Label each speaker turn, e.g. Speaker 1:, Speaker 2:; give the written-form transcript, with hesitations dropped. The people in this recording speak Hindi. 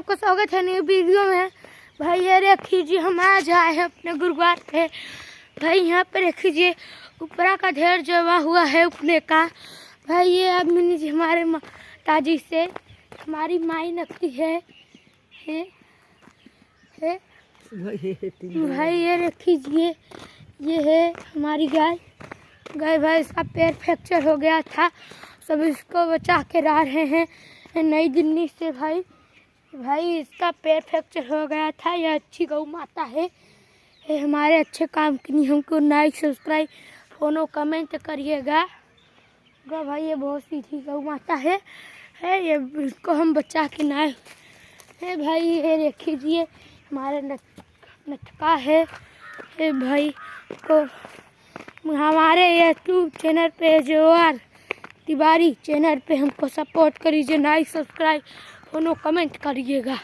Speaker 1: सबका स्वागत है नई वीडियो में। भाई ये देखिए हम आज आए हैं अपने गुरुद्वार पे। भाई यहाँ पर देखिए ऊपरा का ढेर जमा हुआ है उपने का। भाई ये आदमी जी हमारे माताजी से हमारी माई लगती है। भाई ये देखिए ये है हमारी गाय। भाई इसका पैर फ्रैक्चर हो गया था, सब इसको बचा के ला रहे हैं नई दिल्ली से। भाई इसका पैर फ्रैक्चर हो गया था। यह अच्छी गौ माता है। ये हमारे अच्छे काम के लिए हमको लाइक सब्सक्राइब फॉलो कमेंट करिएगा। भाई ये बहुत सीधी गौ माता है। ये इसको हम बचा के लाए है। भाई ये देखिए हमारे नटका है। भाई को हमारे यूट्यूब चैनल पे जोर तिवारी चैनल पे हमको सपोर्ट करिए, लाइक सब्सक्राइब फॉलो कमेंट करिएगा।